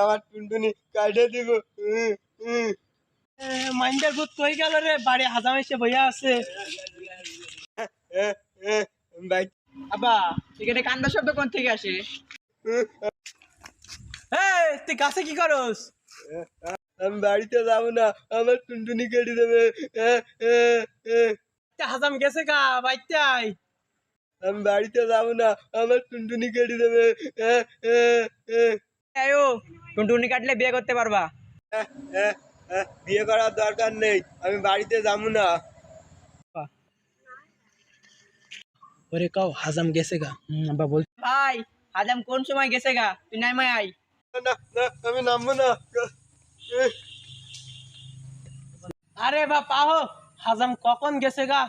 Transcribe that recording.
আমার টুনটুনি কাটে দিব। মাইন্ডের ভূত কই গেল রে? বাড়ি হাজাম এসে বইয়া আছে। ভাই আব্বা এখানে কান্না শব্দ কোন থেকে আসে? তুই গাছে কি করস? আমি বাড়িতে যাবো না, আমার টুনটুনি কেটে দেবে। হাজাম গেছে গা বাইতাই। আমি বাড়িতে যাবো না, আমার টুনটুনি কেটে দেবে। আয়ো টুনটুনি কাটলে বিয়ে করতে পারবা। বিয়ে করার দরকার নেই, আমি বাড়িতে যাবো না। ওরে কাও হাজাম গেছে গা। আব্বা বল। ভাই হাজাম কোন সময় গেছে গা, তুই নাইমাই আই। না না, আমি নামবো না। আরে বা পাহো হাজাম কখন গেছে গা।